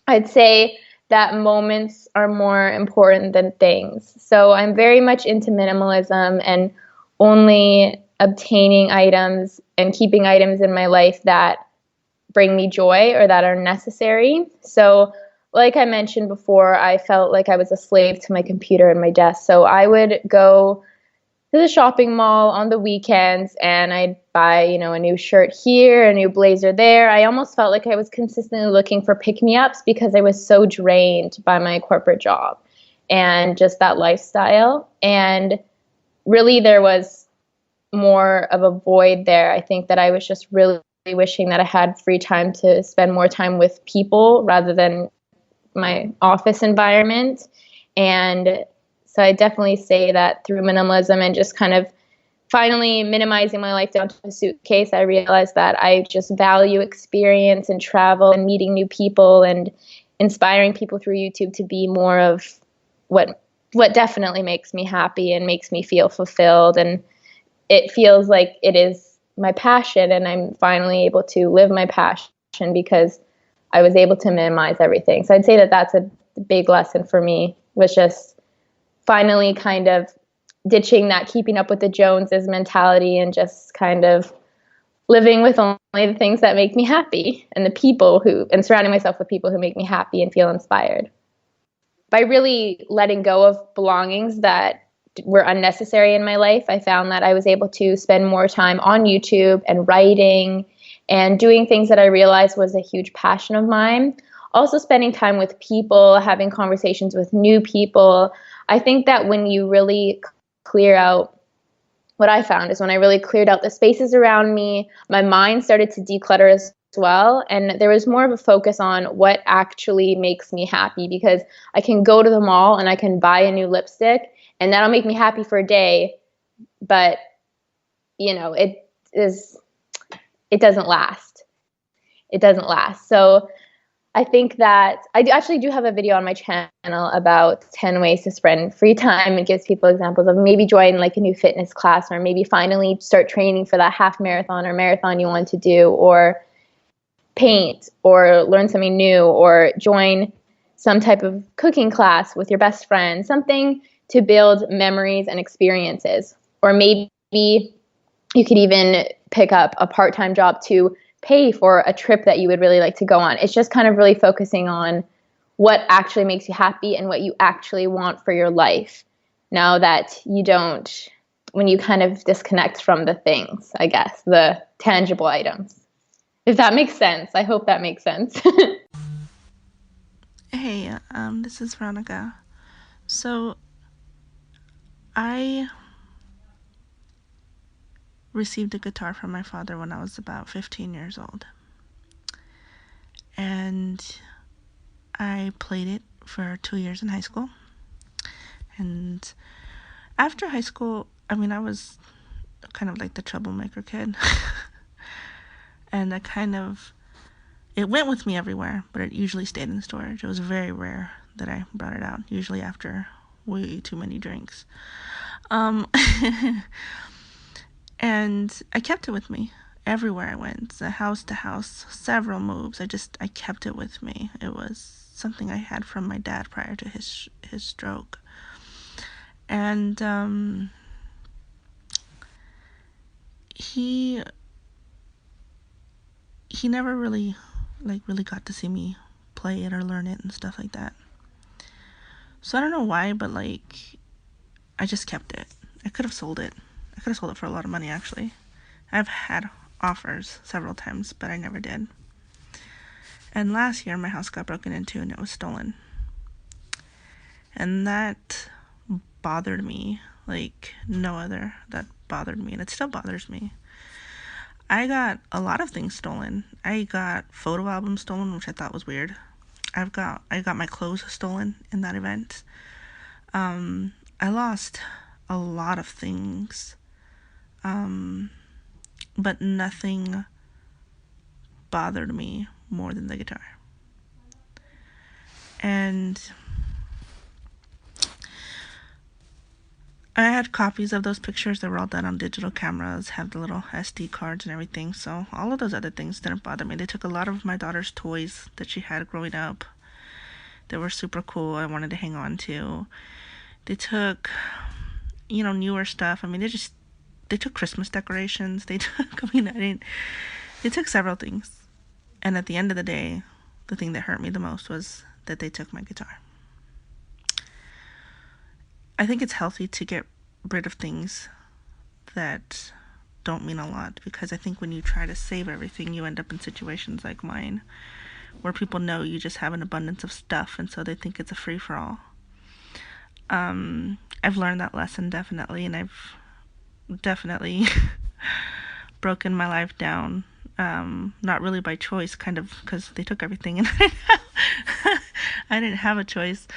I'd say that moments are more important than things. So I'm very much into minimalism and only obtaining items and keeping items in my life that bring me joy or that are necessary. So, like I mentioned before, I felt like I was a slave to my computer and my desk. So I would go to the shopping mall on the weekends and I'd buy, a new shirt here, a new blazer there. I almost felt like I was consistently looking for pick-me-ups because I was so drained by my corporate job and just that lifestyle. And really there was more of a void there. I think that I was just really wishing that I had free time to spend more time with people rather than my office environment. And so I definitely say that through minimalism and just kind of finally minimizing my life down to a suitcase, I realized that I just value experience and travel and meeting new people and inspiring people through YouTube to be more of what definitely makes me happy and makes me feel fulfilled. And it feels like it is my passion, and I'm finally able to live my passion because I was able to minimize everything. So I'd say that that's a big lesson for me, was just finally kind of ditching that keeping up with the Joneses mentality and just kind of living with only the things that make me happy and and surrounding myself with people who make me happy and feel inspired. By really letting go of belongings that were unnecessary in my life, I found that I was able to spend more time on YouTube and writing and doing things that I realized was a huge passion of mine. Also spending time with people, having conversations with new people. I think that when you really clear out, what I found is when I really cleared out the spaces around me, my mind started to declutter as well. And there was more of a focus on what actually makes me happy, because I can go to the mall and I can buy a new lipstick and that'll make me happy for a day. But, it doesn't last. It doesn't last. So I think that actually do have a video on my channel about 10 ways to spend free time. It gives people examples of maybe join like a new fitness class, or maybe finally start training for that half marathon or marathon you want to do, or paint or learn something new, or join some type of cooking class with your best friend, something to build memories and experiences. Or maybe you could even pick up a part-time job to pay for a trip that you would really like to go on. It's just kind of really focusing on what actually makes you happy and what you actually want for your life. Now that when you kind of disconnect from the things, I guess, the tangible items. If that makes sense. I hope that makes sense. Hey, this is Veronica. So, I received a guitar from my father when I was about 15 years old. And I played it for 2 years in high school. And after high school, I was kind of like the troublemaker kid. And it went with me everywhere, but it usually stayed in storage. It was very rare that I brought it out, usually after way too many drinks. And I kept it with me everywhere I went, house to house, several moves. I kept it with me. It was something I had from my dad prior to his stroke. And he never really got to see me play it or learn it and stuff like that. So I don't know why, but I just kept it. I could have sold it. I could have sold it for a lot of money, actually. I've had offers several times, but I never did. And last year, my house got broken into and it was stolen. And that bothered me like no other. That bothered me, and it still bothers me. I got a lot of things stolen. I got photo albums stolen, which I thought was weird. I got my clothes stolen in that event. I lost a lot of things. But nothing bothered me more than the guitar. And I had copies of those pictures that were all done on digital cameras, have the little SD cards and everything, so all of those other things didn't bother me. They took a lot of my daughter's toys that she had growing up, that were super cool. I wanted to hang on to. They took, newer stuff. I mean, they took Christmas decorations. They took several things. And at the end of the day, the thing that hurt me the most was that they took my guitar. I think it's healthy to get rid of things that don't mean a lot, because I think when you try to save everything, you end up in situations like mine, where people know you just have an abundance of stuff, and so they think it's a free-for-all. I've learned that lesson, definitely, and I've definitely broken my life down. Not really by choice, kind of, because they took everything, and I didn't have a choice.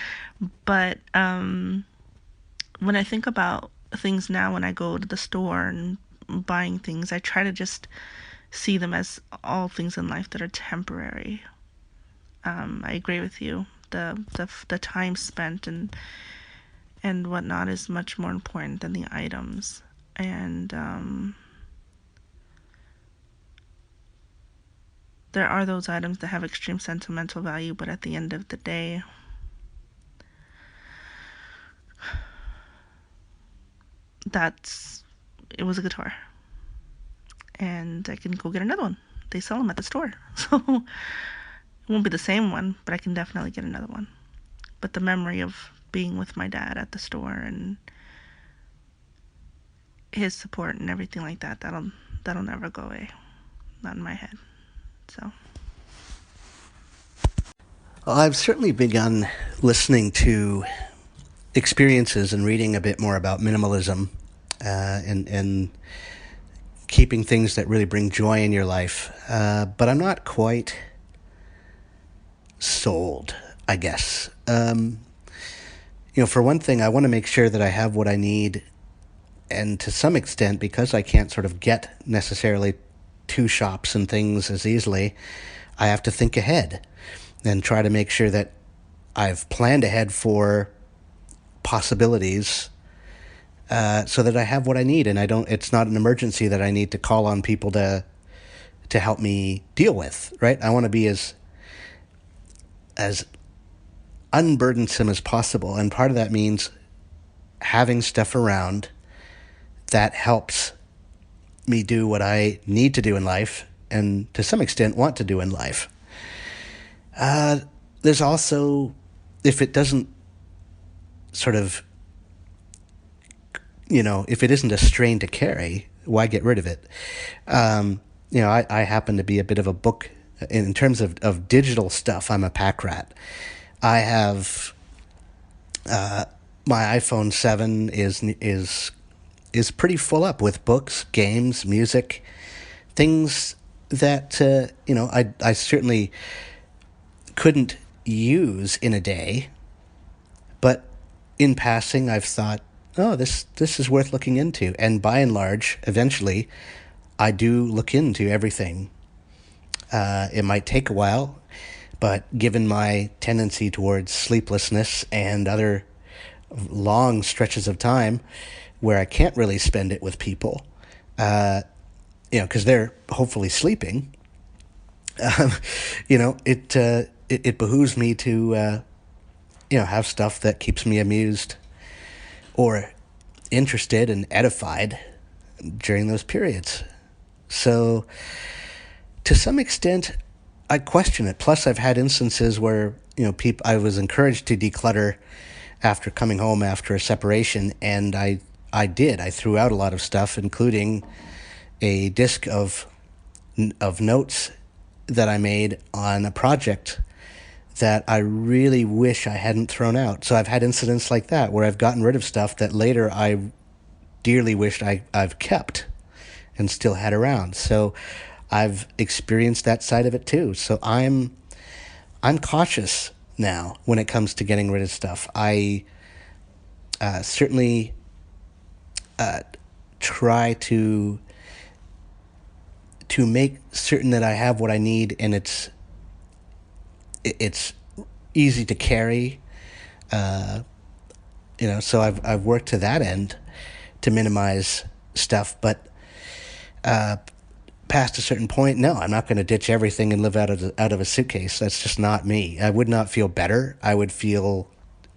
But when I think about things now, when I go to the store and buying things, I try to just see them as all things in life that are temporary. I agree with you. The time spent and whatnot is much more important than the items. And there are those items that have extreme sentimental value, but at the end of the day, it was a guitar, and I can go get another one. They sell them at the store, so it won't be the same one, but I can definitely get another one. But the memory of being with my dad at the store and his support and everything like that, that'll never go away. Not in my head. So Well, I've certainly begun listening to experiences and reading a bit more about minimalism and keeping things that really bring joy in your life. But I'm not quite sold, I guess. For one thing, I want to make sure that I have what I need. And to some extent, because I can't sort of get necessarily to shops and things as easily, I have to think ahead and try to make sure that I've planned ahead for possibilities so that I have what I need, and it's not an emergency that I need to call on people to help me deal with, right? I want to be as unburdensome as possible, and part of that means having stuff around that helps me do what I need to do in life and to some extent want to do in life. There's also, if it doesn't sort of, if it isn't a strain to carry, why get rid of it? I happen to be a bit of a book, in terms of digital stuff, I'm a pack rat. I have, my iPhone 7 is pretty full up with books, games, music, things that, I certainly couldn't use in a day, but in passing I've thought, oh, this is worth looking into. And by and large, eventually, I do look into everything. It might take a while, but given my tendency towards sleeplessness and other long stretches of time where I can't really spend it with people, because they're hopefully sleeping, it behooves me to, have stuff that keeps me amused or interested and edified during those periods. So, to some extent, I question it. Plus, I've had instances where, I was encouraged to declutter after coming home after a separation, and I did. I threw out a lot of stuff, including a disc of notes that I made on a project that I really wish I hadn't thrown out. So I've had incidents like that where I've gotten rid of stuff that later I dearly wished I've kept and still had around. So I've experienced that side of it too. So I'm cautious now when it comes to getting rid of stuff. I certainly try to make certain that I have what I need and it's easy to carry. So I've worked to that end to minimize stuff, but past a certain point, no, I'm not going to ditch everything and live out of a suitcase. That's just not me. I would not feel better. I would feel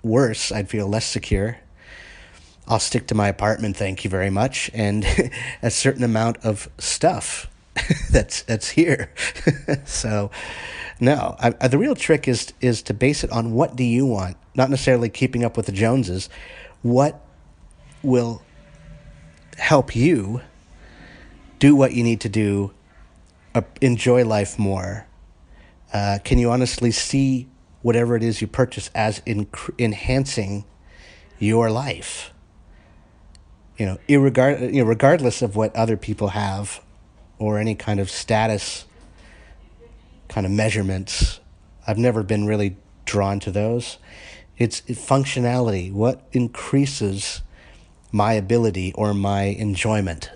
worse. I'd feel less secure. I'll stick to my apartment, thank you very much, and a certain amount of stuff that's here. So, no, the real trick is to base it on what do you want, not necessarily keeping up with the Joneses. What will help you do what you need to do, enjoy life more? Can you honestly see whatever it is you purchase as enhancing your life? Regardless of what other people have or any kind of status kind of measurements. I've never been really drawn to those. It's functionality. What increases my ability or my enjoyment?